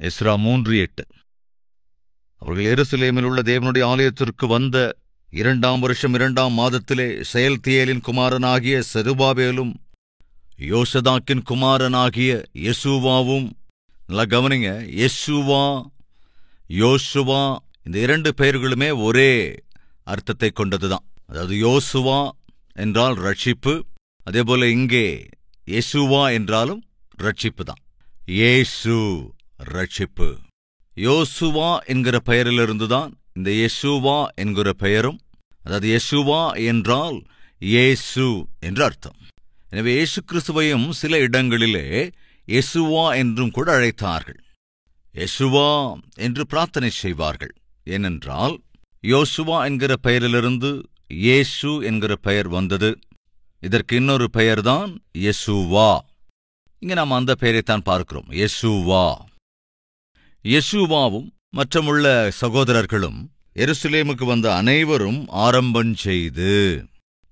Ezra 3:8. அவர்கள் எருசலேமில் உள்ள தேவனுடைய ஆலயத்திற்கு வந்த 2ஆம் வருஷம் 2ஆம் மாதத்திலே செயல்தியேலின் குமாரனாகிய செருபாபேலும் யோசதாக்கின் குமாரனாகிய யெசுவாவும், நல்லா கவனிங்க, யெசுவா யோசுவா, இந்த 2 பெயர்களுமே ஒரே அர்த்தத்தை கொண்டதுதான். அதாவது யோசுவா என்றால் ரட்சிப்பு, அதேபோல இங்கே யெசுவா என்றாலும் ரட்சிப்பு தான். இயேசு ரட்சிப்பு. யோசுவா என்கிற பெயரிலிருந்துதான் இந்த யெசுவா என்கிற பெயரும், அதாவது யெசுவா என்றால் இயேசு என்று அர்த்தம். எனவே இயேசு கிறிஸ்துவையும் சில இடங்களிலே யெசுவா என்றும் கூட அழைத்தார்கள். யெசுவா என்று பிரார்த்தனை செய்வார்கள். ஏனென்றால் யோசுவா என்கிற பெயரிலிருந்து இயேசு என்கிற பெயர் வந்தது. இதற்கு இன்னொரு பெயர்தான் யெசுவா. இங்கே நாம் அந்த பெயரைத்தான் பார்க்கிறோம், யெசுவா. யெசுவாவும் மற்றமுள்ள சகோதரர்களும் எருசலேமுக்கு வந்த அனைவரும் ஆரம்பம் செய்து,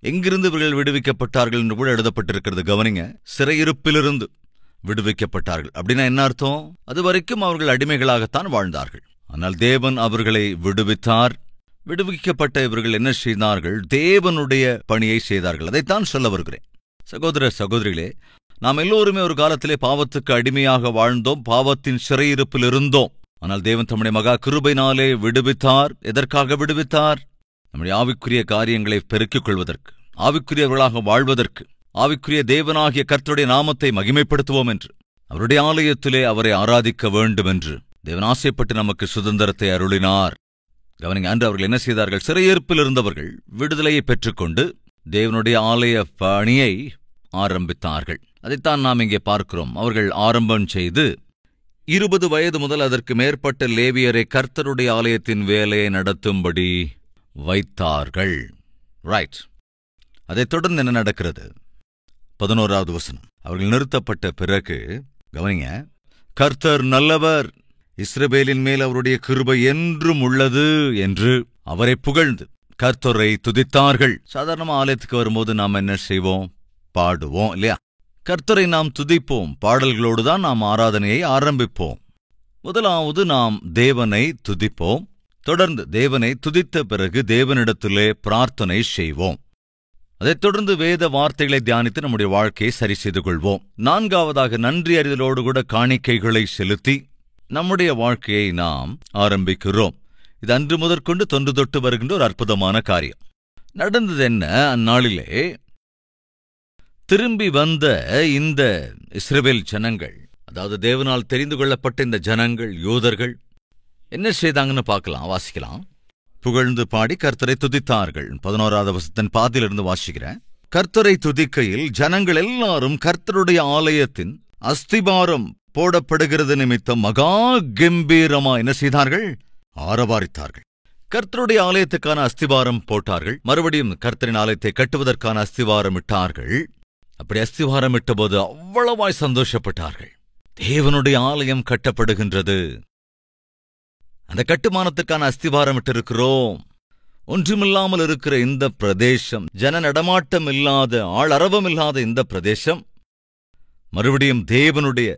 எங்கிருந்து இவர்கள் விடுவிக்கப்பட்டார்கள் என்று கூட எழுதப்பட்டிருக்கிறது. கவனிங்க, சிறையிருப்பிலிருந்து விடுவிக்கப்பட்டார்கள். அப்படின்னா என்ன அர்த்தம்? அதுவரைக்கும் அவர்கள் அடிமைகளாகத்தான் வாழ்ந்தார்கள். ஆனால் தேவன் அவர்களை விடுவித்தார். விடுவிக்கப்பட்ட இவர்கள் என்ன செய்தார்கள்? தேவனுடைய பணியை செய்தார்கள். அதைத்தான் சொல்ல வருகிறேன். சகோதர சகோதரிகளே, நாம் எல்லோருமே ஒரு காலத்திலே பாவத்துக்கு அடிமையாக வாழ்ந்தோம், பாவத்தின் சிறையிருப்பில் இருந்தோம். ஆனால் தேவன் தம்முடைய மகா கிருபையினாலே விடுவித்தார். எதற்காக விடுவித்தார்? நம்முடைய ஆவிக்குரிய காரியங்களை பெருக்கிக் கொள்வதற்கு, ஆவிக்குரியவர்களாக வாழ்வதற்கு, ஆவிக்குரிய தேவனாகிய கர்த்தருடைய நாமத்தை மகிமைப்படுத்துவோம் என்று, அவருடைய ஆலயத்திலே அவரை ஆராதிக்க வேண்டும் என்று தேவன் ஆசைப்பட்டு நமக்கு சுதந்திரத்தை அருளினார். கவனிங்க, அன்று அவர்கள் என்ன செய்தார்கள்? சிறையிருப்பில் இருந்தவர்கள் விடுதலையை பெற்றுக்கொண்டு தேவனுடைய ஆலய பணியை ஆரம்பித்தார்கள். அதைத்தான் நாம் இங்கே பார்க்கிறோம். அவர்கள் ஆரம்பம் செய்து 20 வயது முதல் அதற்கு மேற்பட்ட லேவியரை கர்த்தருடைய ஆலயத்தின் வேலையை நடத்தும்படி வைத்தார்கள். ரைட். அதைத் தொடர்ந்து என்ன நடக்கிறது? 11வது வசனம். அவர்கள் நிறுத்தப்பட்ட பிறகு கவனிங்க, கர்த்தர் நல்லவர், இஸ்ரவேலின் மேல் அவருடைய கிருபை என்றும் உள்ளது என்று அவரை புகழ்ந்து கர்த்தரை துதித்தார்கள். சாதாரணமா ஆலயத்துக்கு வரும்போது நாம் என்ன செய்வோம்? பாடுவோம் இல்லையா? கர்த்தரை நாம் துதிப்போம். பாடல்களோடுதான் நாம் ஆராதனையை ஆரம்பிப்போம். முதலாவது நாம் தேவனை துதிப்போம். தொடர்ந்து தேவனை துதித்த பிறகு தேவனிடத்திலே பிரார்த்தனை செய்வோம். அதைத் தொடர்ந்து வேத வார்த்தைகளை தியானித்து நம்முடைய வாழ்க்கையை சரி செய்து கொள்வோம். 4வதாக நன்றி அறிதலோடு கூட காணிக்கைகளை செலுத்தி நம்முடைய வாழ்க்கையை நாம் ஆரம்பிக்கிறோம். இது அன்று முதற்கொண்டு தொன்று தொட்டு வருகின்ற ஒரு அற்புதமான காரியம். நடந்தது என்ன? அந்நாளிலே திரும்பி வந்த இந்த இஸ்ரவேல் ஜனங்கள், அதாவது தேவனால் தெரிந்து கொள்ளப்பட்ட இந்த ஜனங்கள், யூதர்கள் என்ன செய்தாங்கன்னு பார்க்கலாம், வாசிக்கலாம். புகழ்ந்து பாடி கர்த்தரை துதித்தார்கள். 11வது வசனத்தின் பாதியிலிருந்து வாசிக்கிறேன். கர்த்தரை துதிக்கையில் ஜனங்கள் எல்லாரும் கர்த்தருடைய ஆலயத்தின் அஸ்திபாரம் போடப்படுகிறது நிமித்தம் மகா கம்பீரமா என்ன செய்தார்கள்? ஆரவாரித்தார்கள். கர்த்தருடைய ஆலயத்துக்கான அஸ்திபாரம் போட்டார்கள். மறுபடியும் கர்த்தரின் ஆலயத்தை கட்டுவதற்கான அஸ்திவாரம் இட்டார்கள். அப்படி அஸ்திவாரம் இட்டபோது அவ்வளவாய் சந்தோஷப்பட்டார்கள். தேவனுடைய ஆலயம் கட்டப்படுகின்றது. அந்த கட்டுமானத்துக்கான அஸ்திவாரம் இட்டிருக்கிறோம். ஒன்றுமில்லாமல் இருக்கிற இந்த பிரதேசம், ஜன நடமாட்டம் இல்லாத, ஆளரவம் இல்லாத இந்த பிரதேசம் மறுபடியும் தேவனுடைய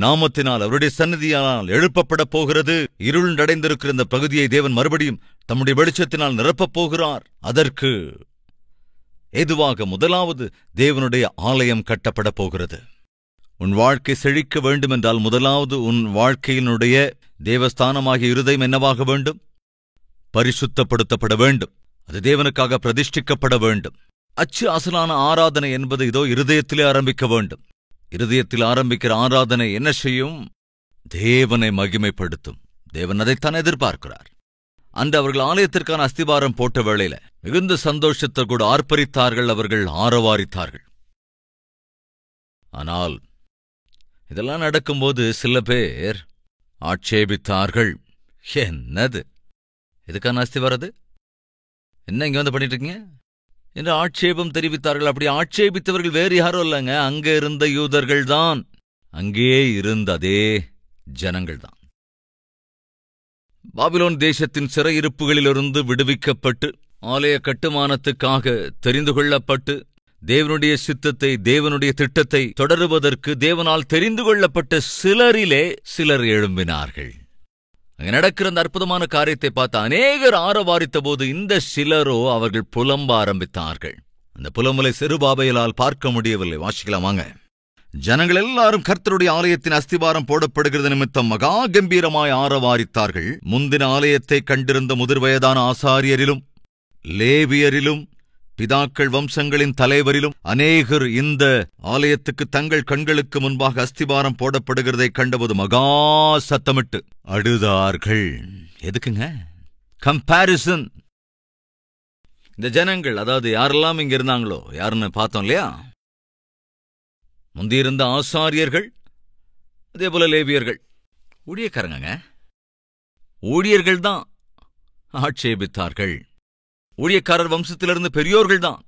நாமத்தினால், அவருடைய சந்நிதியால் எழுப்பப்பட போகிறது. இருள் அடைந்திருக்கிற இந்த பகுதியை தேவன் மறுபடியும் தம்முடைய வெளிச்சத்தினால் நிரப்பப் போகிறார். அதற்கு ஏதுவாக முதலாவது தேவனுடைய ஆலயம் கட்டப்பட போகிறது. உன் வாழ்க்கை செழிக்க வேண்டுமென்றால் முதலாவது உன் வாழ்க்கையினுடைய தேவஸ்தானமாகிய இருதயம் என்னவாக வேண்டும்? பரிசுத்தப்படுத்தப்பட வேண்டும். அது தேவனுக்காக பிரதிஷ்டிக்கப்பட வேண்டும். அச்சு அசலான ஆராதனை என்பது இதோ இருதயத்திலே ஆரம்பிக்க வேண்டும். இருதயத்தில் ஆரம்பிக்கிற ஆராதனை என்ன செய்யும்? தேவனை மகிமைப்படுத்தும். தேவன் அதைத்தான் எதிர்பார்க்கிறார். அன்று அவர்கள் ஆலயத்திற்கான அஸ்திபாரம் போட்ட வேளையில மிகுந்த சந்தோஷத்தை கூட ஆர்ப்பரித்தார்கள், அவர்கள் ஆரவாரித்தார்கள். ஆனால் இதெல்லாம் நடக்கும்போது சில பேர் ஆட்சேபித்தார்கள். என்னது இதுக்கான அஸ்திவாரது? என்ன இங்க வந்து பண்ணிட்டு இருக்கீங்க என்று ஆட்சேபம் தெரிவித்தார்கள். அப்படி ஆட்சேபித்தவர்கள் வேறு யாரும் இல்லைங்க, அங்கே இருந்த யூதர்கள் தான். அங்கே இருந்த அதே ஜனங்கள் தான். பாபிலோன் தேசத்தின் சிறையிருப்புகளிலிருந்து விடுவிக்கப்பட்டு ஆலய கட்டுமானத்துக்காக தெரிந்து கொள்ளப்பட்டு தேவனுடைய சித்தத்தை, தேவனுடைய திட்டத்தை தொடருவதற்கு தேவனால் தெரிந்து கொள்ளப்பட்ட சிலர் எழும்பினார்கள். அங்க நடக்கிற அந்த அற்புதமான காரியத்தை பார்த்து அநேகர் ஆரவாரித்த போது இந்த சிலரோ அவர்கள் புலம்ப ஆரம்பித்தார்கள். அந்த புலம்பலை செருபாபேலால் பார்க்க முடியவில்லை. வாசிக்கலாம் வாங்க. ஜனங்கள் எல்லாரும் கர்த்தருடைய ஆலயத்தின் அஸ்திபாரம் போடப்படுகிறது நிமித்தம் மகா கம்பீரமாய் ஆரவாரித்தார்கள். முந்தின ஆலயத்தை கண்டிருந்த முதிர்வயதான ஆசாரியரிலும் லேவியரிலும் பிதாக்கள் வம்சங்களின் தலைவரிலும் அநேகர் இந்த ஆலயத்துக்கு தங்கள் கண்களுக்கு முன்பாக அஸ்திபாரம் போடப்படுகிறதை கண்டபோது மகா சத்தமிட்டு அழுதார்கள். எதுக்குங்க? கம்பாரிசன். இந்த ஜனங்கள், அதாவது யாரெல்லாம் இங்க இருந்தாங்களோ, யாருன்னு பார்த்தோம் இல்லையா? முந்தியிருந்த ஆசாரியர்கள், அதே போல லேவியர்கள், ஊழியக்காரங்க, ஊழியர்கள் தான் ஆட்சேபித்தார்கள். ஊழியக்காரர் வம்சத்திலிருந்து பெரியோர்கள் தான்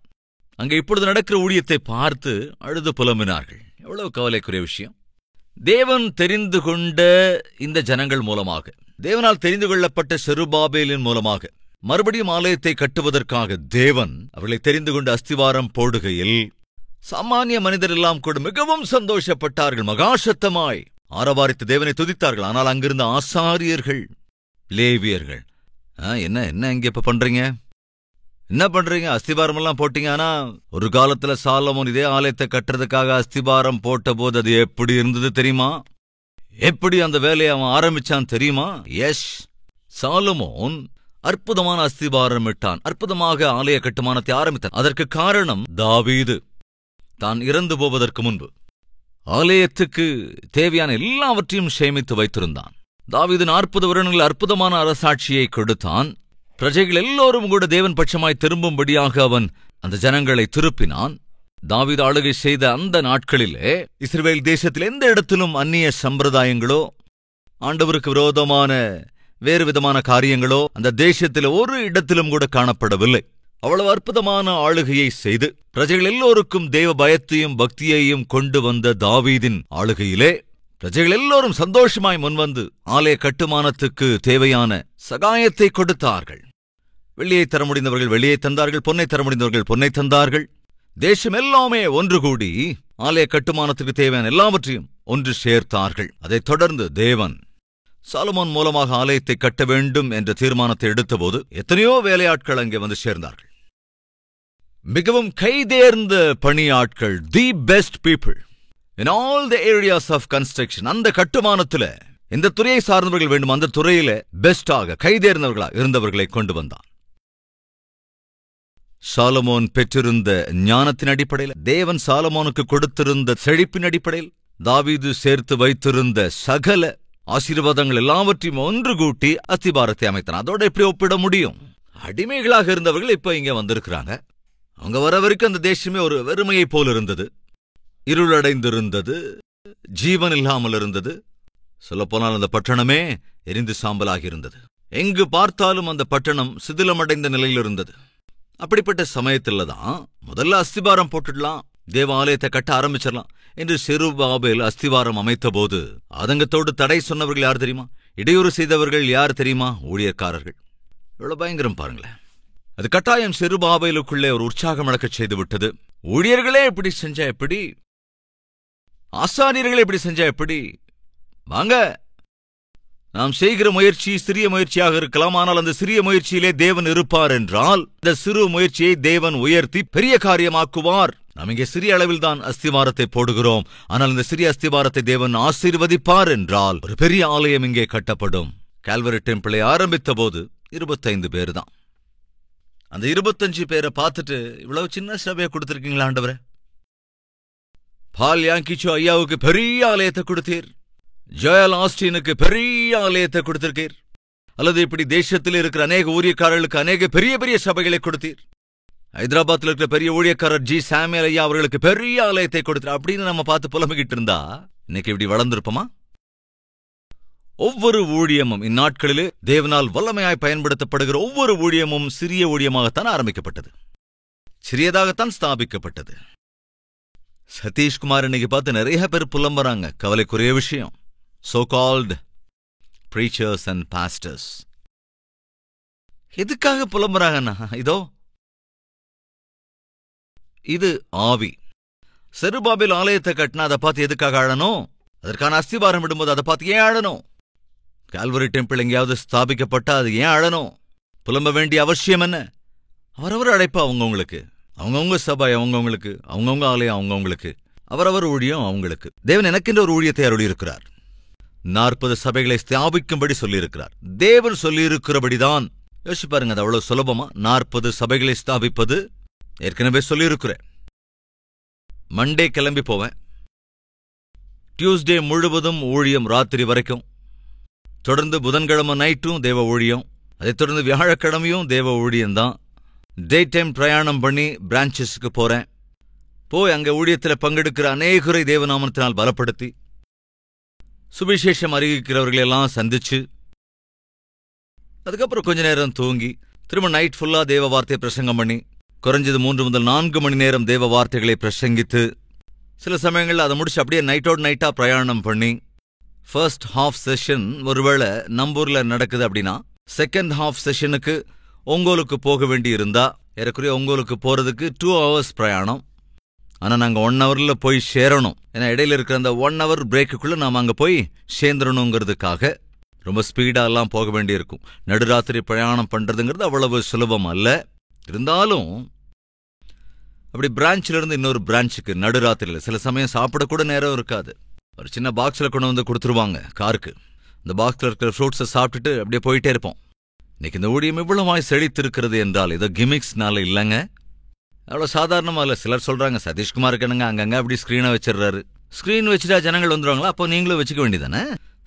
அங்க இப்பொழுது நடக்கிற ஊழியத்தை பார்த்து அழுது புலம்பினார்கள். எவ்வளவு கவலைக்குரிய விஷயம்! தேவன் தெரிந்து கொண்ட இந்த ஜனங்கள் மூலமாக, தேவனால் தெரிந்து கொள்ளப்பட்ட செருபாபேலின் மூலமாக மறுபடியும் ஆலயத்தை கட்டுவதற்காக தேவன் அவர்களை தெரிந்து கொண்டு அஸ்திவாரம் போடுகையில் சாமானிய மனிதரெல்லாம் கூட மிகவும் சந்தோஷப்பட்டார்கள். மகாசத்தமாய் ஆரவாரித்து தேவனை துதித்தார்கள். ஆனால் அங்கிருந்த ஆசாரியர்கள், லேவியர்கள், என்ன இங்க இப்ப பண்றீங்க? என்ன பண்றீங்க? அஸ்திபாரம் எல்லாம் போட்டீங்க. ஆனா ஒரு காலத்துல சாலமோன் இதே ஆலயத்தை கட்டுறதுக்காக அஸ்திபாரம் போட்ட போது அது எப்படி இருந்தது தெரியுமா? எப்படி அந்த வேலையை அவன் ஆரம்பிச்சான் தெரியுமா? எஸ், சாலமோன் அற்புதமான அஸ்திபாரம் இட்டான். அற்புதமாக ஆலய கட்டுமானத்தை ஆரம்பித்தான். அதற்கு காரணம் தாவீது தான் இறந்து போவதற்கு முன்பு ஆலயத்துக்கு தேவையான எல்லாவற்றையும் சேமித்து வைத்திருந்தான். தாவீது 40 வருடங்கள் அற்புதமான அரசாட்சியை கொடுத்தான். பிரஜைகள் எல்லோரும் கூட தேவன் பட்சமாய் திரும்பும்படியாக அவன் அந்த ஜனங்களை திருப்பினான். தாவீது ஆளுகை செய்த அந்த நாட்களிலே இஸ்ரவேல் தேசத்தில் எந்த இடத்திலும் அந்நிய சம்பிரதாயங்களோ ஆண்டவருக்கு விரோதமான வேறு விதமான காரியங்களோ அந்த தேசத்தில் ஒரு இடத்திலும் கூட காணப்படவில்லை. அவ்வளவு அற்புதமான ஆளுகையை செய்து பிரஜைகள் எல்லோருக்கும் தேவ பயத்தையும் பக்தியையும் கொண்டு வந்த தாவீதின் ஆளுகையிலே பிரஜைகள் எல்லோரும் சந்தோஷமாய் முன்வந்து ஆலய கட்டுமானத்துக்கு தேவையான சகாயத்தை கொடுத்தார்கள். வெள்ளியை தர முடிந்தவர்கள் வெள்ளியை தந்தார்கள், பொன்னை தர முடிந்தவர்கள் பொன்னை தந்தார்கள். தேசம் எல்லாமே ஒன்று கூடி ஆலய கட்டுமானத்துக்கு தேவையான எல்லாவற்றையும் ஒன்று சேர்த்தார்கள். அதைத் தொடர்ந்து தேவன் சாலமோன் மூலமாக ஆலயத்தை கட்ட வேண்டும் என்ற தீர்மானத்தை எடுத்தபோது எத்தனையோ வேலையாட்கள் அங்கே வந்து சேர்ந்தார்கள். மிகவும் கைதேர்ந்த பணியாட்கள், the best people in all the areas of construction. அந்த கட்டுமானத்துல இந்த துறையை சார்ந்தவர்கள் வேண்டும், அந்த துறையில பெஸ்டாக கைதேர்ந்தவர்களாக இருந்தவர்களை கொண்டு வந்தான். சாலமோன் பெற்றிருந்த ஞானத்தின் அடிப்படையில், தேவன் சாலமோனுக்கு கொடுத்திருந்த செழிப்பின் அடிப்படையில், தாவீது சேர்த்து வைத்திருந்த சகல ஆசீர்வாதங்கள் எல்லாவற்றையும் ஒன்று கூட்டி அஸ்திபாரத்தை அமைத்தான். அதோட எப்படி ஒப்பிட முடியும்? அடிமைகளாக இருந்தவர்கள் இப்ப இங்க வந்திருக்கிறாங்க. அவங்க வர வரைக்கும் அந்த தேசமே ஒரு வெறுமையை போல் இருந்தது, இருளடைந்திருந்தது, ஜீவன் இல்லாமல் இருந்தது. சொல்லப்போனால் அந்த பட்டணமே எரிந்து சாம்பலாகி இருந்தது. எங்கு பார்த்தாலும் அந்த பட்டணம் சிதிலமடைந்த நிலையில் இருந்தது. அப்படிப்பட்ட சமயத்துல தான் முதல்ல அஸ்திபாரம் போட்டுடலாம், தேவாலயத்தை கட்ட ஆரம்பிச்சிடலாம் என்று செருபாபேல் அஸ்திவாரம் அமைத்த போது அதங்கத்தோடு தடை சொன்னவர்கள் யார் தெரியுமா? இடையூறு செய்தவர்கள் யார் தெரியுமா? ஊழியக்காரர்கள். எவ்வளவு பயங்கரம் பாருங்களேன்! அது கட்டாயம் செருபாபேலுக்குள்ளே ஒரு உற்சாகம் இழக்கச் செய்து விட்டது. ஊழியர்களே இப்படி செஞ்சா எப்படி? ஆசாரியர்களே இப்படி செஞ்சா எப்படி? வாங்க, நாம் செய்கிற முயற்சி சிறிய முயற்சியாக இருக்கலாம், ஆனால் அந்த சிறிய முயற்சியிலே தேவன் இருப்பார் என்றால் இந்த சிறு முயற்சியை தேவன் உயர்த்தி பெரிய காரியமாக்குவார். நாம் இங்கே சிறிய அளவில் தான் அஸ்திவாரத்தை போடுகிறோம், ஆனால் இந்த சிறிய அஸ்திவாரத்தை தேவன் ஆசீர்வதிப்பார் என்றால் ஒரு பெரிய ஆலயம் இங்கே கட்டப்படும். கால்வரி டெம்பிளை ஆரம்பித்த போது 25 பேர் தான். அந்த 25 பேரை பார்த்துட்டு இவ்வளவு சின்ன சபையை கொடுத்திருக்கீங்களா ஆண்டவரே? பால் யாங்கிச்சோ ஐயாவுக்கு பெரிய ஆலயத்தை கொடுத்தீர், ஜோயல் ஆஸ்டினுக்கு பெரிய ஆலயத்தை கொடுத்திருக்கீர், அல்லது இப்படி தேசத்தில் இருக்கிற அநேக ஊழியக்காரர்களுக்கு அநேக பெரிய பெரிய சபைகளை கொடுத்தீர். ஹைதராபாத்தில் இருக்கிற பெரிய ஊழியக்காரர் ஜி சாமியல் ஐயா அவர்களுக்கு பெரிய ஆலயத்தை கொடுத்தீர் அப்படின்னு நம்ம பார்த்து புலம்பிக்கிட்டு இருந்தா இன்னைக்கு இப்படி வளர்ந்திருப்போமா? ஒவ்வொரு ஊழியமும் இந்நாட்களிலே தேவனால் வல்லமையாய் பயன்படுத்தப்படுகிற ஒவ்வொரு ஊழியமும் சிறிய ஊழியமாகத்தான் ஆரம்பிக்கப்பட்டது, சிறியதாகத்தான் ஸ்தாபிக்கப்பட்டது. சதீஷ்குமார் இன்னைக்கு பார்த்து நிறைய பேர் புலம்புறாங்க. கவலைக்குரிய விஷயம். So called preachers and pastors எதுக்காக புலம்புறாங்கன்னா, இதோ இது ஆவி. செருபாபேல் ஆலயத்தை கட்டினா அதை பார்த்து எதுக்காக அழணும்? அதற்கான அஸ்திவாரம் விடும்போது அதை பார்த்து ஏன் அழணும்? கால்வரி டெம்பிள் எங்கேயாவது ஸ்தாபிக்கப்பட்டா அது ஏன் அழணும்? புலம்ப வேண்டிய அவசியம் என்ன? அவரவர் அழைப்பா அவங்கவுங்களுக்கு, அவங்கவுங்க சபை அவங்கவுங்களுக்கு, அவங்கவுங்க ஆலயம் அவங்கவுங்களுக்கு, அவரவர் ஊழியம் அவங்களுக்கு. தேவன் எனக்கென்ற ஒரு ஊழியத்தை அருளியிருக்கிறார். 40 சபைகளை ஸ்தாபிக்கும்படி சொல்லியிருக்கிறார். தேவன் சொல்லியிருக்கிறபடிதான். யோசிச்சு பாருங்க, அது அவ்வளவு சுலபமா? 40 சபைகளை ஸ்தாபிப்பது. ஏற்கனவே சொல்லியிருக்கிறேன். மண்டே கிளம்பி போவேன். டியூஸ்டே முழுவதும் ஊழியம், ராத்திரி வரைக்கும். தொடர்ந்து புதன்கிழமை நைட்டும் தேவ ஊழியம். அதைத் தொடர்ந்து வியாழக்கிழமையும் தேவ ஊழியம்தான். டே டைம் பிரயாணம் பண்ணி பிரான்ச்சஸ்க்கு போறேன். போய் அங்க ஊழியத்தில் பங்கெடுக்கிற அநேகரை தேவநாமத்தினால் பலப்படுத்தி சுவிசேஷம் அறிவிக்கிறவர்களெல்லாம் சந்திச்சு, அதுக்கப்புறம் கொஞ்ச நேரம் தூங்கி திரும்ப நைட் ஃபுல்லா தேவ வார்த்தையை பிரசங்கம் பண்ணி குறைஞ்சது 3 முதல் 4 மணி நேரம் தேவ வார்த்தைகளை பிரசங்கித்து, சில சமயங்களில் அதை முடிச்சு அப்படியே நைட்டோடு நைட்டா பிரயாணம் பண்ணி, ஃபர்ஸ்ட் ஹாஃப் செஷன் ஒருவேளை நம்பூர்ல நடக்குது அப்படின்னா செகண்ட் ஹாஃப் செஷனுக்கு ஒங்கோலுக்கு போக வேண்டி இருந்தா ஏறக்குறைய ஒங்கோலுக்கு போறதுக்கு 2 hours பிரயாணம். ஆனா நாங்க 1 hourல போய் சேரணும். ஏன்னா இடையில இருக்கிற அந்த 1 hour பிரேக்குக்குள்ள நாம அங்க போய் சேர்ந்துடணுங்கிறதுக்காக ரொம்ப ஸ்பீடா எல்லாம் போக வேண்டியிருக்கும். நடுராத்திரி பிரயாணம் பண்றதுங்கிறது அவ்வளவு சுலபம் அல்ல. இருந்தாலும் அப்படி பிரான்ச்ல இருந்து இன்னொரு பிரான்ச்சுக்கு நடுராத்திரியில சில சமயம் சாப்பிடக்கூட நேரம் இருக்காது. ஒரு சின்ன பாக்ஸ்ல கொண்டு வந்து கொடுத்துருவாங்க காருக்கு. இந்த பாக்ஸ்ல இருக்கிற ஃப்ரூட்ஸை சாப்பிட்டுட்டு அப்படியே போயிட்டே இருப்போம். இன்னைக்கு இந்த ஊழியம் இவ்வளவாய் செழித்திருக்கிறது என்றால் இதோ கிமிக்ஸ்னால இல்லைங்க, அவ்வளோ சாதாரணமா இல்லை. சிலர் சொல்றாங்க சதீஷ்குமார் கண்ணுங்க அங்கங்க அப்படி ஸ்கிரீனை வச்சிடறாரு. ஸ்கிரீன் வச்சுட்டா ஜனங்கள் வந்துடுவாங்களா? அப்போ நீங்களும் வச்சுக்க வேண்டியதானே?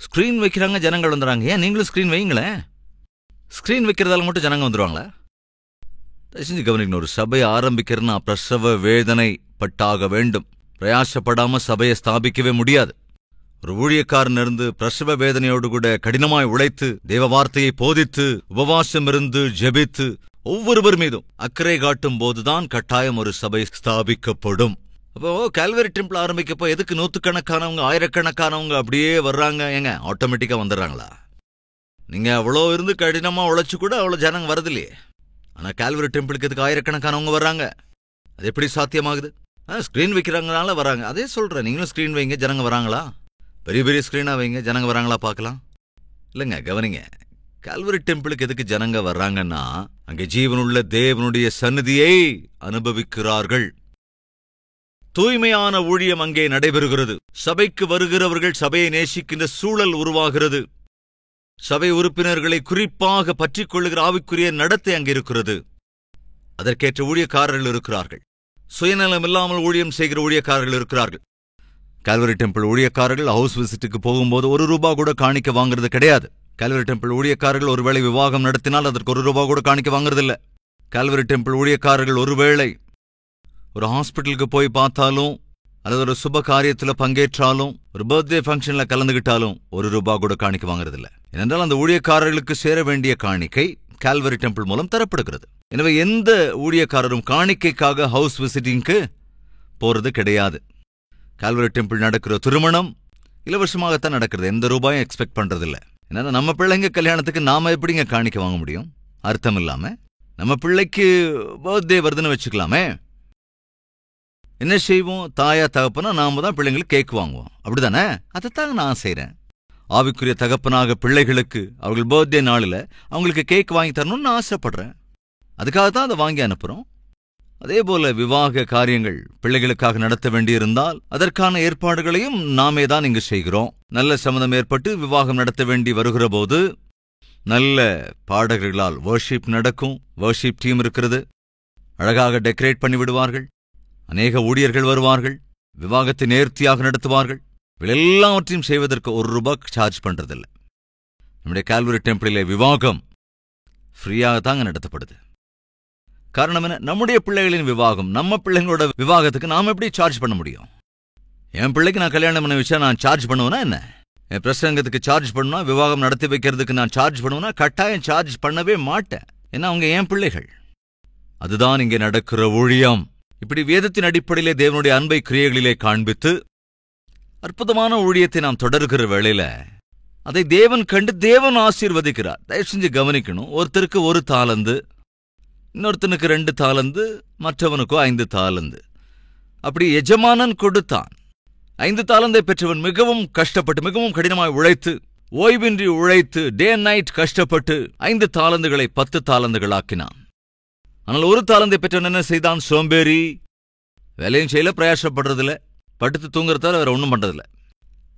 ஸ்கிரீன் வைக்கிறாங்க, ஜனங்கள் வந்துடுறாங்க. ஏன் நீங்களும் ஸ்கிரீன் வைங்களேன். ஸ்கிரீன் வைக்கிறதால மட்டும் ஜனங்க வந்துடுவாங்களா? தயவுசெஞ்சு கவனிக்கணும். ஒரு சபையை ஆரம்பிக்கிறதுனா பிரசவ வேதனை பட்டாக வேண்டும். பிரயாசப்படாம சபையை ஸ்தாபிக்கவே முடியாது. ஒரு ஊழியக்காரன் இருந்து பிரசவ வேதனையோடு கூட கடினமாய் உழைத்து தேவ வார்த்தையை போதித்து உபவாசம் இருந்து ஜெபித்து ஒவ்வொருவர் மீதும் அக்கறை காட்டும் போதுதான் கட்டாயம் ஒரு சபை ஸ்தாபிக்கப்படும். அப்போ கால்வரி டெம்பிள் ஆரம்பிக்கப்போ எதுக்கு 100கணக்கானவங்க 1000கணக்கானவங்க அப்படியே வர்றாங்க? ஏங்க ஆட்டோமேட்டிக்கா வந்துடுறாங்களா? நீங்க அவ்வளோ இருந்து கடினமா உழைச்சு கூட அவ்வளோ ஜனங்க வரதில்லையே. ஆனா கால்வரி டெம்பிளுக்கு எதுக்கு 1000கணக்கானவங்க வர்றாங்க? அது எப்படி சாத்தியமாகுது? ஸ்கிரீன் வைக்கிறாங்கனால வராங்க. அதே சொல்றேன், நீங்களும் ஸ்கிரீன் வைங்க, ஜனங்க வராங்களா? பெரிய பெரிய ஸ்கிரீனா வைங்க, ஜனங்க வராங்களா பார்க்கலாம். இல்லைங்க, கவனிங்க. கால்வரி டெம்பிளுக்கு எதுக்கு ஜனங்க வர்றாங்கன்னா அங்கே ஜீவனுள்ள தேவனுடைய சந்நிதியை அனுபவிக்கிறார்கள். தூய்மையான ஊழியம் அங்கே நடைபெறுகிறது. சபைக்கு வருகிறவர்கள் சபையை நேசிக்கின்ற சூழல் உருவாகிறது. சபை உறுப்பினர்களை குறிப்பாக பற்றிக் கொள்ளுகிற ஆவிக்குரிய நடத்தை அங்கே இருக்கிறது. அதற்கேற்ற ஊழியக்காரர்கள் இருக்கிறார்கள். சுயநலம் இல்லாமல் ஊழியம் செய்கிற ஊழியக்காரர்கள் இருக்கிறார்கள். கால்வரி டெம்பிள் ஊழியக்காரர்கள் ஹவுஸ் விசிட்டுக்கு போகும்போது ₹1 கூட காணிக்க வாங்குறது கிடையாது. கால்வரி டெம்பிள் ஊழியக்காரர்கள் ஒருவேளை விவாகம் நடத்தினால் அதற்கு ₹1 கூட காணிக்க வாங்குறதில்ல. கால்வரி டெம்பிள் ஊழியக்காரர்கள் ஒருவேளை ஒரு ஹாஸ்பிட்டலுக்கு போய் பார்த்தாலும் அல்லது ஒரு சுப காரியத்தில் பங்கேற்றாலும் ஒரு பர்த்டே ஃபங்க்ஷன்ல கலந்துகிட்டாலும் ₹1 கூட காணிக்க வாங்குறதில்ல. ஏனென்றால் அந்த ஊழியக்காரர்களுக்கு சேர வேண்டிய காணிக்கை கால்வரி டெம்பிள் மூலம் தரப்படுகிறது. எனவே எந்த ஊழியக்காரரும் காணிக்கைக்காக ஹவுஸ் விசிட்டிங்க்கு போறது கிடையாது. கால்வரி டெம்பிள் நடக்கிற திருமணம் இலவசமாகத்தான் நடக்கிறது. எந்த ரூபாயும் எக்ஸ்பெக்ட் பண்றதில்ல. ஏன்னா நம்ம பிள்ளைங்க கல்யாணத்துக்கு நாம எப்படிங்க காணிக்க வாங்க முடியும்? அர்த்தம் இல்லாம. நம்ம பிள்ளைக்கு பர்த்டே வருதுன்னு வச்சுக்கலாமே, என்ன செய்வோம்? தாயா தகப்பனா நாம தான் பிள்ளைங்களுக்கு கேக் வாங்குவோம், அப்படிதானே? அதைத்தாங்க நான் செய்றேன். ஆவிக்குரிய தகப்பனாக பிள்ளைகளுக்கு அவர்கள் பர்த்டே நாளில் அவங்களுக்கு கேக் வாங்கி தரணும்னு ஆசைப்படுறேன். அதுக்காகத்தான் அதை வாங்கி அனுப்புறோம். அதே போல விவாக காரியங்கள் பிள்ளைகளுக்காக நடத்த வேண்டியிருந்தால் அதற்கான ஏற்பாடுகளையும் நாமே தான் இங்கு செய்கிறோம். நல்ல சம்மதம் ஏற்பட்டு விவாகம் நடத்த வேண்டி வருகிற போது நல்ல பாடகர்களால் வர்ஷிப் நடக்கும். வர்ஷிப் டீம் இருக்கிறது. அழகாக டெக்கரேட் பண்ணி விடுவார்கள். அநேக ஊழியர்கள் வருவார்கள். விவாகத்தை நேர்த்தியாக நடத்துவார்கள். எல்லாவற்றையும் செய்வதற்கு ₹1 சார்ஜ் பண்றதில்ல. நம்முடைய கால்வரி டெம்பிளிலே விவாகம் ஃப்ரீயாகத்தாங்க நடத்தப்படுது. காரணம் என்ன? நம்முடைய பிள்ளைகளின் விவாகம். நம்ம பிள்ளைங்களோட விவாகத்துக்கு நாம எப்படி சார்ஜ் பண்ண முடியும்? என் பிள்ளைக்கு நான் கல்யாணம் பண்ண வச்சா நான் சார்ஜ் பண்ணுவேனா என்ன? என் பிரசங்கத்துக்கு சார்ஜ் பண்ணுனா, விவாகம் நடத்தி வைக்கிறதுக்கு நான் சார்ஜ் பண்ணுவேனா? கட்டாயம் சார்ஜ் பண்ணவே மாட்டேன். ஏன்னா அவங்க என் பிள்ளைகள். அதுதான் இங்கே நடக்கிற ஊழியம். இப்படி வேதத்தின் அடிப்படையிலே தேவனுடைய அன்பை கிரியைகளிலே காண்பித்து அற்புதமான ஊழியத்தை நாம் தொடர்கிற வேளையில அதை தேவன் கண்டு தேவன் ஆசீர்வதிக்கிறார். தயவு செஞ்சு கவனிக்கணும். ஒருத்தருக்கு 1 தாலந்து, இன்னொருத்தனுக்கு 2 தாலந்து, மற்றவனுக்கோ 5 தாலந்து. அப்படி எஜமானன் கொடுத்தான். 5 தாலந்தை பெற்றவன் மிகவும் கஷ்டப்பட்டு, மிகவும் கடினமாய் உழைத்து, ஓய்வின்றி உழைத்து, டே அண்ட் நைட் கஷ்டப்பட்டு 5 தாலந்துகளை 10 தாலந்துகளாக்கினான். ஆனால் 1 தாலந்தை பெற்றவன் என்ன செய்தான்? சோம்பேறி. வேலையும் செய்யல, பிரயாசப்படுறதில்ல, படுத்து தூங்குறதால வேற ஒன்றும் பண்றதில்ல.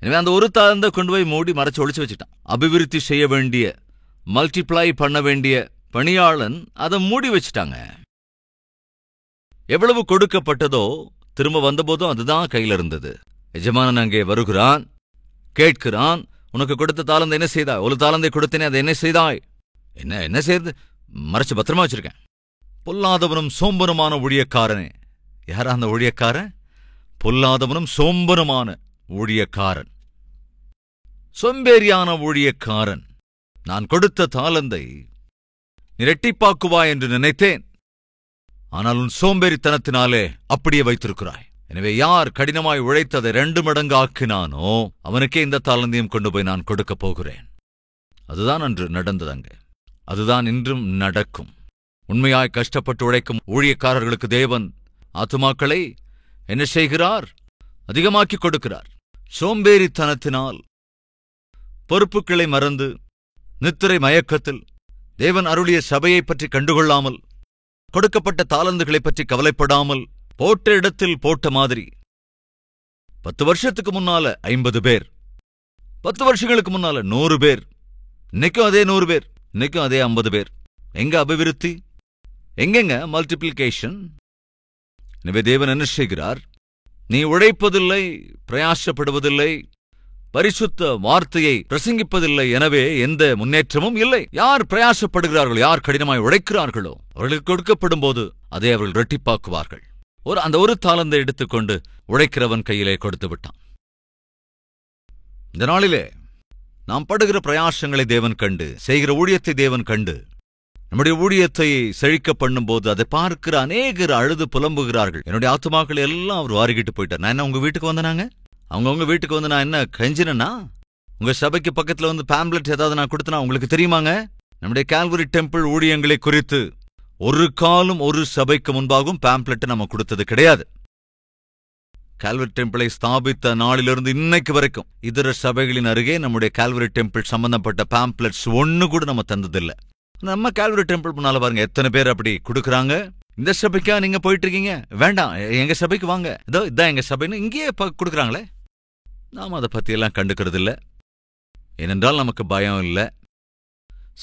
எனவே அந்த 1 தாலந்தை கொண்டு போய் மூடி மறைச்சு ஒழிச்சு வச்சுட்டான். அபிவிருத்தி செய்ய வேண்டிய, மல்டிப்ளை பண்ண வேண்டிய பணியாளன் அதை மூடி வச்சுட்டாங்க. எவ்வளவு கொடுக்கப்பட்டதோ திரும்ப வந்தபோதும் அதுதான் கையில் இருந்தது. எஜமானன் அங்கே வருகிறான், கேட்கிறான், உனக்கு கொடுத்த தாளந்தை என்ன செய்தாய்? 1 தாலந்தை கொடுத்தேனே, அதை என்ன செய்தாய்? என்ன செய்து? மறைச்சு பத்திரமா வச்சிருக்கேன். பொல்லாதவனும் சோம்பனுமான ஊழியக்காரனே. யாரா அந்த ஊழியக்காரன்? பொல்லாதவனும் சோம்பனுமான ஊழியக்காரன், சோம்பேறியான ஊழியக்காரன். நான் கொடுத்த தாலந்தை நீ இரட்டிப்பாக்குவாய் என்று நினைத்தேன், ஆனால் உன் சோம்பேறித்தனத்தினாலே அப்படியே வைத்திருக்கிறாய். எனவே யார் கடினமாய் உழைத்ததை 2 மடங்கு ஆக்கினானோ அவனுக்கே இந்த தாலந்தையும் கொண்டு போய் நான் கொடுக்கப் போகிறேன். அதுதான் அன்று நடந்ததங்க. அதுதான் இன்றும் நடக்கும். உண்மையாய் கஷ்டப்பட்டு உழைக்கும் ஊழியக்காரர்களுக்கு தேவன் ஆத்துமாக்களை என்ன செய்கிறார்? அதிகமாக்கி கொடுக்கிறார். சோம்பேறித்தனத்தினால், பொறுப்புகளை மறந்து, நித்திரை மயக்கத்தில், தேவன் அருளிய சபையை பற்றி கண்டுகொள்ளாமல், கொடுக்கப்பட்ட தாலந்துகளை பற்றி கவலைப்படாமல், போட்ட இடத்தில் போட்ட மாதிரி 10 வருஷத்துக்கு முன்னால 50 பேர், 10 வருஷங்களுக்கு முன்னால 100 பேர், இன்னைக்கும் அதே 100 பேர், இன்னைக்கும் அதே 50 பேர். எங்க அபிவிருத்தி? எங்கெங்க மல்டிப்ளிகேஷன்? எனவே தேவன் என்ன செய்கிறார்? நீ உழைப்பதில்லை, பிரயாசப்படுவதில்லை, பரிசுத்த வார்த்தையை பிரசங்கிப்பதில்லை, எனவே எந்த முன்னேற்றமும் இல்லை. யார் பிரயாசப்படுகிறார்களோ, யார் கடினமாய் உழைக்கிறார்களோ அவர்களுக்கு கொடுக்கப்படும் போது அதை அவர்கள் இரட்டிப்பாக்குவார்கள். அந்த 1 தாலந்தை எடுத்துக்கொண்டு உழைக்கிறவன் கையிலே கொடுத்து விட்டான். இந்த நாளிலே நாம் படுகிற பிரயாசங்களை தேவன் கண்டு, செய்கிற ஊழியத்தை தேவன் கண்டு, நம்முடைய ஊழியத்தை செழிக்க பண்ணும்போது அதை பார்க்கிற அநேகர் அழுது புலம்புகிறார்கள். என்னுடைய ஆத்துமாக்கள் எல்லாம் அவர் வாரிக்கிட்டு போயிட்டார். நான் என்ன உங்க வீட்டுக்கு வந்தனாங்க? அவங்க வீட்டுக்கு வந்து நான் என்ன கெஞ்சினா? உங்க சபைக்கு பக்கத்துல வந்து பேம்ப்ளெட் ஏதாவது நான் கொடுத்தனா உங்களுக்கு தெரியுமாங்க? நம்முடைய கால்வரி டெம்பிள் ஊழியங்களை குறித்து ஒரு காலம் ஒரு சபைக்கு முன்பாகவும் பேம்ப்ளெட் நம்ம கொடுத்தது கிடையாது. கால்வரி டெம்பிளை ஸ்தாபித்த நாளிலிருந்து இன்னைக்கு வரைக்கும் இதர சபைகளின் அருகே நம்முடைய கால்வரி டெம்பிள் சம்பந்தப்பட்ட பேம்ப்ளெட்ஸ் ஒன்னு கூட நம்ம தந்ததில்லை. நம்ம கால்வரி டெம்பிள் முன்னால பாருங்க, எத்தனை பேர் அப்படி கொடுக்கறாங்க. இந்த சபைக்கா நீங்க போயிட்டு இருக்கீங்க? வேண்டாம், எங்க சபைக்கு வாங்க, இதோ இதான் எங்க சபைன்னு இங்கேயே கொடுக்கறாங்களே. நாம் அதை பத்தியெல்லாம் கண்டுக்கிறது இல்லை. ஏனென்றால் நமக்கு பயம் இல்லை.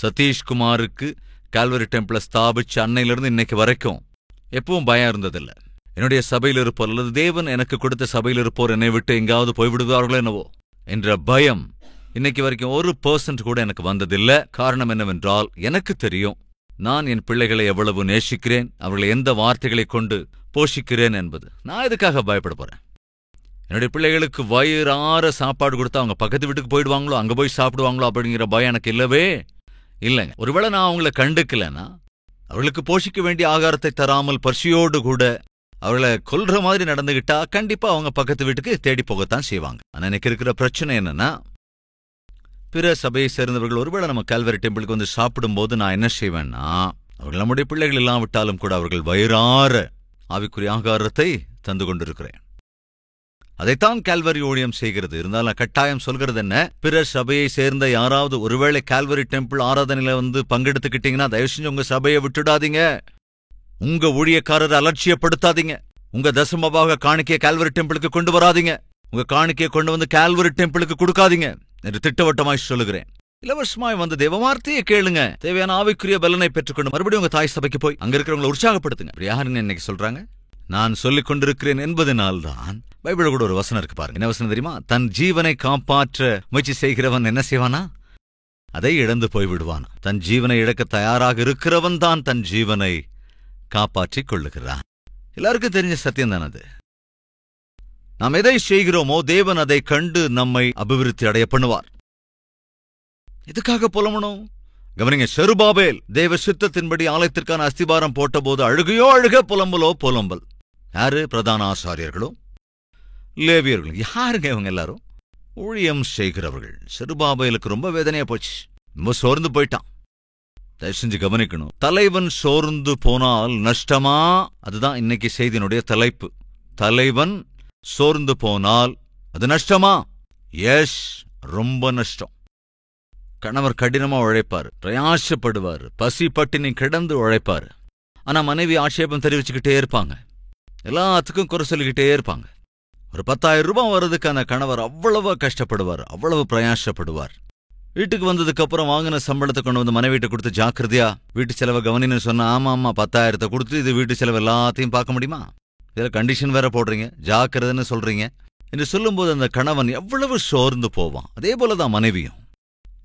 சதீஷ்குமாருக்கு கால்வரி டெம்பிளை ஸ்தாபிச்ச அன்னையிலிருந்து இன்னைக்கு வரைக்கும் எப்பவும் பயம் இருந்ததில்லை. என்னுடைய சபையில் இருப்போர் அல்லது தேவன் எனக்கு கொடுத்த சபையில் இருப்போர் என்னை விட்டு எங்காவது போய்விடுவார்களோ என்னவோ என்ற பயம் இன்னைக்கு வரைக்கும் 1% கூட எனக்கு வந்ததில்லை. காரணம் என்னவென்றால் எனக்கு தெரியும் நான் என் பிள்ளைகளை எவ்வளவு நேசிக்கிறேன், அவர்களை எந்த வார்த்தைகளை கொண்டு போஷிக்கிறேன் என்பது. நான் எதுக்காக பயப்பட போறேன்? என்னுடைய பிள்ளைகளுக்கு வயிறார சாப்பாடு கொடுத்தா அவங்க பக்கத்து வீட்டுக்கு போயிடுவாங்களோ, அங்க போய் சாப்பிடுவாங்களோ அப்படிங்கிற பயம் எனக்கு இல்லவே இல்லைங்க. ஒருவேளை நான் அவங்கள கண்டுக்கலன்னா, அவர்களுக்கு போஷிக்க வேண்டிய ஆகாரத்தை தராமல் பசியோடு கூட அவர்களை கொல்ற மாதிரி நடந்துகிட்டா கண்டிப்பா அவங்க பக்கத்து வீட்டுக்கு தேடி போகத்தான் செய்வாங்க. ஆனா எனக்கு இருக்கிற பிரச்சனை என்னன்னா, பிற சபையை சேர்ந்தவர்கள் ஒருவேளை நம்ம கால்வரி டெம்பிளுக்கு வந்து சாப்பிடும்போது நான் என்ன செய்வேன்னா, அவர்கள் நம்முடைய பிள்ளைகள் இல்லாவிட்டாலும் கூட அவர்கள் வயிறார ஆவிக்குரிய ஆகாரத்தை தந்து கொண்டிருக்கிறேன். அதைத்தான் கால்வரி ஊழியம் செய்கிறது. இருந்தாலும் கட்டாயம் சொல்கிறது என்ன, பிற சபையை சேர்ந்த யாராவது ஒருவேளை கால்வரி டெம்பிள் ஆராதனையில வந்து பங்கெடுத்துக்கிட்டீங்கன்னா தயவு செஞ்சு உங்க சபையை விட்டுடாதீங்க, உங்க ஊழியக்காரரை அலட்சியப்படுத்தாதீங்க, உங்க தசமபாக காணிக்கையை கால்வரி டெம்பிளுக்கு கொண்டு வராதீங்க, உங்க காணிக்கையை கொண்டு வந்து கால்வரி டெம்பிளுக்கு கொடுக்காதீங்க என்று திட்டவட்டமாய் சொல்லுகிறேன். இலவசமாய் வந்து தேவ வார்த்தையை கேளுங்க, தேவையான ஆவிக்குரிய பலனை பெற்றுக்கொண்டு மறுபடியும் உங்க தாய் சபைக்கு போய் அங்க இருக்கிறவங்களை உற்சாகப்படுத்துங்க. யாருன்னு இன்னைக்கு சொல்றாங்க? நான் சொல்லிக் கொண்டிருக்கிறேன் என்பதனால்தான். பைபிள் கூட ஒரு வசனம் இருக்கு பாருங்க. என்ன வசனம் தெரியுமா? தன் ஜீவனை காப்பாற்ற முயற்சி செய்கிறவன் என்ன செய்வானா? அதை இழந்து போய்விடுவானா. தன் ஜீவனை இழக்க தயாராக இருக்கிறவன் தான் தன் ஜீவனை காப்பாற்றிக் கொள்ளுகிறான். எல்லாருக்கும் தெரிஞ்ச சத்தியம் தான் அது. நாம் எதை செய்கிறோமோ தேவன் அதை கண்டு நம்மை அபிவிருத்தி அடைய பண்ணுவார். எதுக்காக புலம்பணும்? கவனிங்க, செருபாபேல் தேவ சித்தத்தின்படி ஆலயத்திற்கான அஸ்திபாரம் போட்ட போது அழுகையோ அழுக, புலம்பலோ புலம்பல். யாரு? பிரதான ஆசாரியர்களும் லேவியர்களும். யாருங்க இவங்க எல்லாரும்? ஊழியம் செய்கிறவர்கள். செருபாபேலுக்கு ரொம்ப வேதனையா போச்சு, ரொம்ப சோர்ந்து போயிட்டான். தயவு செஞ்சு கவனிக்கணும். தலைவன் சோர்ந்து போனால் நஷ்டமா? அதுதான் இன்னைக்கு செய்தியினுடைய தலைப்பு. தலைவன் சோர்ந்து போனால் அது நஷ்டமா? எஸ், ரொம்ப நஷ்டம். கணவர் கடினமா உழைப்பாரு, பிரயாசப்படுவாரு, பசி பட்டினி கிடந்து உழைப்பாரு. ஆனா மனைவி ஆட்சேபம் தெரிவிச்சுக்கிட்டே இருப்பாங்க, எல்லாத்துக்கும் குறை சொல்லிக்கிட்டே இருப்பாங்க. ஒரு 10,000 ரூபாய் வர்றதுக்கான கணவர் அவ்வளவு கஷ்டப்படுவார், அவ்வளவு பிரயாசப்படுவார். வீட்டுக்கு வந்ததுக்கு அப்புறம் வாங்கின சம்பளத்தை கொண்டு வந்து மனைவிட்ட கொடுத்து ஜாக்கிரதையா வீட்டு செலவை கவனின்னு சொன்னா, ஆமா 10,000 கொடுத்து இது வீட்டு செலவு எல்லாத்தையும் பார்க்க முடியுமா? இதுல கண்டிஷன் வேற போடுறீங்க, ஜாக்கிரதைன்னு சொல்றீங்க என்று சொல்லும்போது அந்த கணவன் எவ்வளவு சோர்ந்து போவான். அதே போலதான் மனைவியும்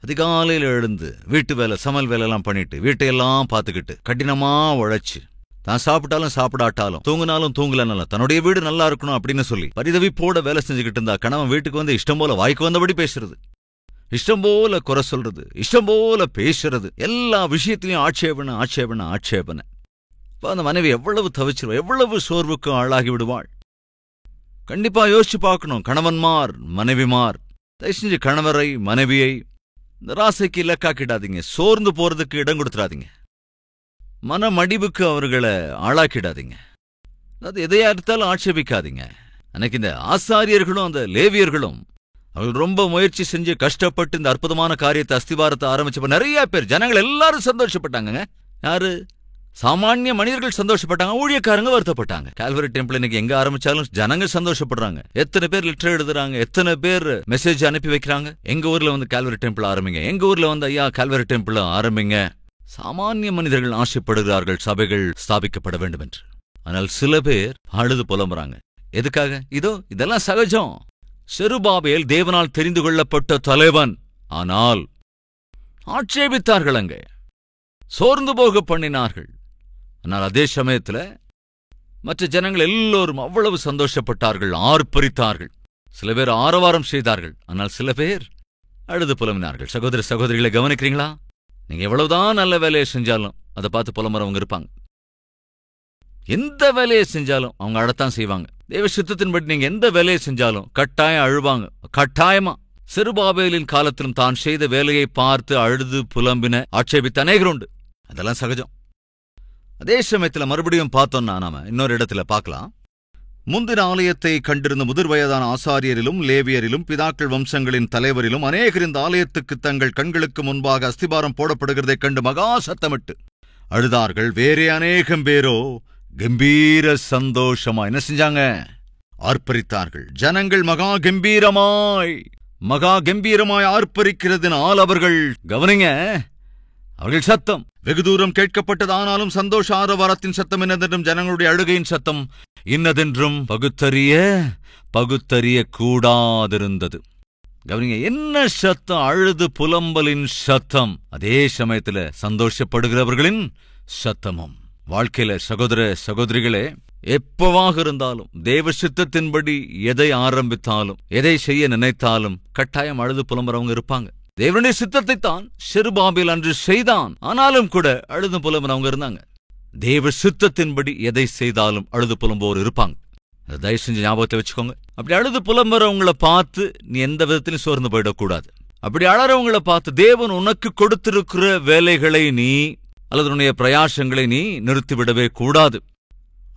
அதிகாலையில் எழுந்து வீட்டு வேலை சமையல் வேலை எல்லாம் பண்ணிட்டு வீட்டையெல்லாம் பார்த்துக்கிட்டு கடினமா உழைச்சு தான் சாப்பிட்டாலும் சாப்பிடாட்டாலும் தூங்கினாலும் தூங்கலனாலும் தன்னுடைய வீடு நல்லா இருக்கணும் அப்படின்னு சொல்லி பரிதவிப்போட வேலை செஞ்சுக்கிட்டு இருந்தா கணவன் வீட்டுக்கு வந்து இஷ்டம் போல வாய்க்கு வந்தபடி பேசுறது, இஷ்டம் போல குறை சொல்றது, இஷ்டம் போல பேசுறது, எல்லா விஷயத்திலையும் ஆட்சேபனை ஆட்சேபனை ஆட்சேபனை. அந்த மனைவி எவ்வளவு தவிச்சிருவா, எவ்வளவு சோர்வுக்கு ஆளாகி விடுவாள். கண்டிப்பா யோசிச்சு பார்க்கணும். கணவன்மார் மனைவிமார் தயவு செஞ்சு கணவரை மனைவியை இந்த ராசைக்கு இலக்காக்கிடாதீங்க, சோர்ந்து போறதுக்கு இடம் கொடுத்துடாதீங்க, மனமடிவுக்கு அவர்களை ஆளாக்கிடாதீங்க. அதாவது எதையா இருந்தாலும் ஆட்சேபிக்காதீங்க. அன்னைக்கு இந்த ஆசாரியர்களும் அந்த லேவியர்களும் அவர்கள் ரொம்ப முயற்சி செஞ்சு கஷ்டப்பட்டு இந்த அற்புதமான காரியத்தை அஸ்திவாரத்தை ஆரம்பிச்சப்ப நிறைய பேர் ஜனங்கள் எல்லாரும் சந்தோஷப்பட்டாங்க. யாரு? சாமானிய மனிதர்கள் சந்தோஷப்பட்டாங்க, ஊழியக்காரங்க வருத்தப்பட்டாங்க. கால்வரி டெம்பிள் இன்னைக்கு எங்க ஆரம்பிச்சாலும் ஜனங்க சந்தோஷப்படுறாங்க. எத்தனை பேர் லெட்டர் எழுதுறாங்க, எத்தனை பேர் மெசேஜ் அனுப்பி வைக்கிறாங்க, எங்க ஊர்ல வந்து கால்வரி டெம்பிள் ஆரம்பிங்க, எங்க ஊர்ல வந்து ஐயா கால்வரி டெம்பிள் ஆரம்பிங்க. சாமானிய மனிதர்கள் ஆசைப்படுகிறார்கள் சபைகள் ஸ்தாபிக்கப்பட வேண்டும் என்று. ஆனால் சில பேர் அழுது புலம்புறாங்க. எதுக்காக? இதெல்லாம் சகஜம். செருபாபேல் தேவனால் தெரிந்து கொள்ளப்பட்ட தலைவன், ஆனால் ஆட்சேபித்தார்கள், அங்கே சோர்ந்து போக பண்ணினார்கள். ஆனால் அதே சமயத்துல மற்ற ஜனங்கள் எல்லோரும் அவ்வளவு சந்தோஷப்பட்டார்கள், ஆர்ப்பரித்தார்கள். சில பேர் ஆரவாரம் செய்தார்கள், ஆனால் சில பேர் அழுது புலம்பினார்கள். சகோதர சகோதரிகளை கவனிக்கிறீங்களா? நீங்க எவ்வளவுதான் நல்ல வேலையை செஞ்சாலும் அதை பார்த்து புலம்புறவங்க இருப்பாங்க. எந்த வேலையை செஞ்சாலும் அவங்க அழத்தான் செய்வாங்க. தேவ சித்தத்தின்படி நீங்க எந்த வேலையை செஞ்சாலும் கட்டாயம் அழுவாங்க, கட்டாயமா. செருபாபேலின் காலத்திலும் தான் செய்த வேலையை பார்த்து அழுது புலம்பின ஆட்சேபித்த அநேகர் உண்டு. அதெல்லாம் சகஜம். அதே சமயத்தில் மறுபடியும் பார்த்தோம்னா நாம இன்னொரு இடத்துல பார்க்கலாம். முந்தின ஆலயத்தை கண்டிருந்த முதிர் வயதான ஆசாரியரிலும் லேவியரிலும் பிதாக்கள் வம்சங்களின் தலைவரிலும் அநேகர் இந்த ஆலயத்துக்கு தங்கள் கண்களுக்கு முன்பாக அஸ்திபாரம் போடப்படுகிறதைக் கண்டு மகா சத்தமிட்டு அழுதார்கள். வேறே அநேகம் பேரோ கம்பீர சந்தோஷமா என்ன செஞ்சாங்க? ஆர்ப்பரித்தார்கள். ஜனங்கள் மகா கம்பீரமாய் ஆர்ப்பரிக்கிறதுனால் அவர்கள் கவனிங்க, அவர்கள் சத்தம் வெகு தூரம் கேட்கப்பட்டது. ஆனாலும் சந்தோஷ ஆரவாரத்தின் சத்தம் என்னதென்றும் ஜனங்களுடைய அழுகையின் சத்தம் இன்னதென்றும் பகுத்தறிய கூடாதிருந்தது. கவனிங்க, என்ன சத்தம்? அழுது புலம்பலின் சத்தம், அதே சமயத்துல சந்தோஷப்படுகிறவர்களின் சத்தமும். வாழ்க்கையில சகோதர சகோதரிகளே, எப்பவாக இருந்தாலும் தேவ சித்தத்தின்படி எதை ஆரம்பித்தாலும் எதை செய்ய நினைத்தாலும் கட்டாயம் அழுது புலம்புறவங்க இருப்பாங்க. தேவனுடைய சித்தத்தை தான் செருபாபேல் அன்று செய்தான், ஆனாலும் கூட அழுது புலம்புறவங்க இருந்தாங்க. தேவ சித்தத்தின்படி எதை செய்தாலும் அழுது புலம்போர் இருப்பாங்க. தயவு செஞ்சு ஞாபகத்தை வச்சுக்கோங்க. அப்படி அழுது புலம்புறவங்களை பார்த்து நீ எந்த விதத்திலும் சோர்ந்து போயிடக்கூடாது. அப்படி அழறவங்களை பார்த்து தேவன் உனக்கு கொடுத்திருக்கிற வேலைகளை நீ அல்லது உன்னுடைய பிரயாசங்களை நீ நிறுத்திவிடவே கூடாது.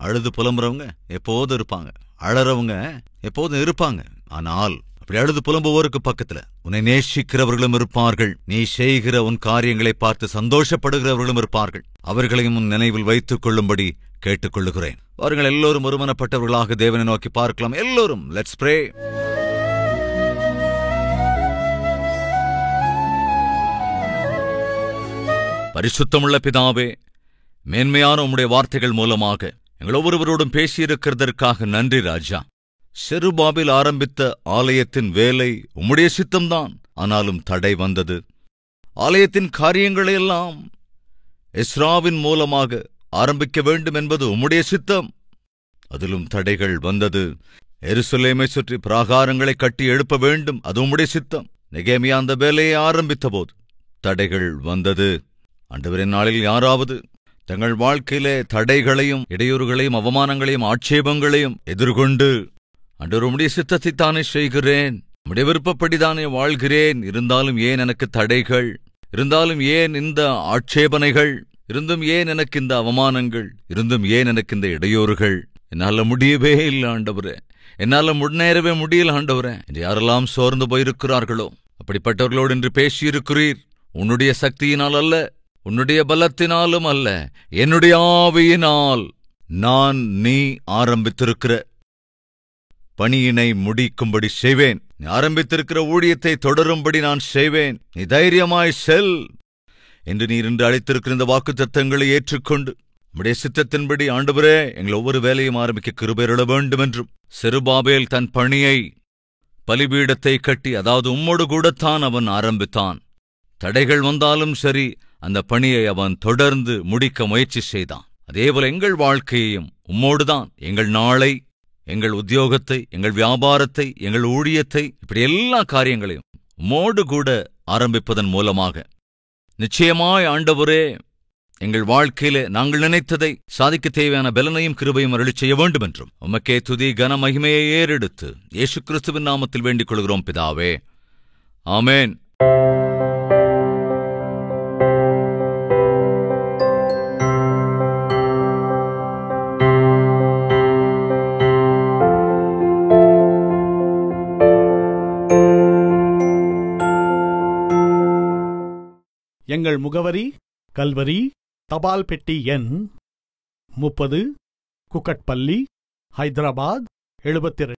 அழுது புலம்புறவங்க எப்போதும் இருப்பாங்க, அழறவங்க எப்போதும் இருப்பாங்க. ஆனால் அப்படி அழுது புலம்புவோருக்கு பக்கத்துல உன்னை நேசிக்கிறவர்களும் இருப்பார்கள். நீ செய்கிற உன் காரியங்களை பார்த்து சந்தோஷப்படுகிறவர்களும் இருப்பார்கள். அவர்களையும் உன் நினைவில் வைத்துக் கொள்ளும்படி கேட்டுக்கொள்ளுகிறேன். அவர்கள் எல்லோரும் ஒருமனப்பட்டவர்களாக தேவனை நோக்கி பார்க்கலாம். எல்லோரும் லெட்ஸ் ப்ரே. பரிசுத்தமுள்ள பிதாவே, மேன்மையான உம்முடைய வார்த்தைகள் மூலமாக எங்கள் ஒவ்வொருவரோடும் பேசியிருக்கிறதற்காக நன்றி ராஜா. செருபாபேல் ஆரம்பித்த ஆலயத்தின் வேலை உம்முடைய சித்தம்தான், ஆனாலும் தடை வந்தது. ஆலயத்தின் காரியங்களையெல்லாம் எஸ்ராவின் மூலமாக ஆரம்பிக்க வேண்டும் என்பது உம்முடைய சித்தம், அதிலும் தடைகள் வந்தது. எருசலேமை சுற்றி பிராகாரங்களை கட்டி எழுப்ப வேண்டும், அது உம்முடைய சித்தம். நெகேமியா அந்த வேலையை ஆரம்பித்த போது தடைகள் வந்தது. ஆண்டவரின் நாளில் யாராவது தங்கள் வாழ்க்கையிலே தடைகளையும் இடையூறுகளையும் அவமானங்களையும் ஆட்சேபங்களையும் எதிர்கொண்டு ஆண்டவர் உம்முடைய சித்தத்தைத்தானே செய்கிறேன், உம்முடைய விருப்பப்படிதானே வாழ்கிறேன், இருந்தாலும் ஏன் எனக்கு தடைகள், இருந்தாலும் ஏன் இந்த ஆட்சேபனைகள், இருந்தும் ஏன் எனக்கு இந்த அவமானங்கள், இருந்தும் ஏன் எனக்கு இந்த இடையூறுகள், என்னால முடியவே இல்லை ஆண்டவரே, என்னால முன்னேறவே முடியல ஆண்டவரே என்று யாரெல்லாம் சோர்ந்து போயிருக்கிறார்களோ அப்படிப்பட்டவர்களோடு என்று பேசியிருக்கிறீர். உன்னுடைய சக்தியினால் அல்ல, உன்னுடைய பலத்தினாலும் அல்ல, என்னுடைய ஆவியினால் நான் நீ ஆரம்பித்திருக்கிற பணியினை முடிக்கும்படி செய்வேன். நீ ஆரம்பித்திருக்கிற ஊழியத்தை தொடரும்படி நான் செய்வேன். நீ தைரியமாய் செல் என்று நீர் இன்று அழைத்திருக்கிற இந்த வாக்குத்தத்தங்களை ஏற்றுக்கொண்டு உம்முடைய சித்தத்தின்படி ஆண்டவரே எங்கள் ஒவ்வொரு வேலையும் ஆரம்பிக்க கிருபையிட வேண்டும் என்றும், செருபாபேல் தன் பணியை பலிபீடத்தை கட்டி, அதாவது உம்மோடு கூடத்தான் அவன் ஆரம்பித்தான். தடைகள் வந்தாலும் சரி, அந்த பணியை அவன் தொடர்ந்து முடிக்க முயற்சி செய்தான். அதேபோல எங்கள் வாழ்க்கையையும் உம்மோடுதான், எங்கள் நாளை, எங்கள் உத்தியோகத்தை, எங்கள் வியாபாரத்தை, எங்கள் ஊழியத்தை, இப்படி எல்லா காரியங்களையும் உம்மோடு கூட ஆரம்பிப்பதன் மூலமாக நிச்சயமாய் ஆண்டவரே எங்கள் வாழ்க்கையிலே நாங்கள் நினைத்ததை சாதிக்க தேவையான பலனையும் கிருபையும் அருளிச் செய்ய வேண்டும் என்றும் உமக்கே துதி கன மகிமையை ஏறெடுத்து இயேசு கிறிஸ்துவின் நாமத்தில் வேண்டிக் கொள்கிறோம் பிதாவே, ஆமேன். எங்கள் முகவரி: கல்வரி, தபால் பெட்டி எண் 30, குக்கட்பள்ளி, ஹைதராபாத் 72.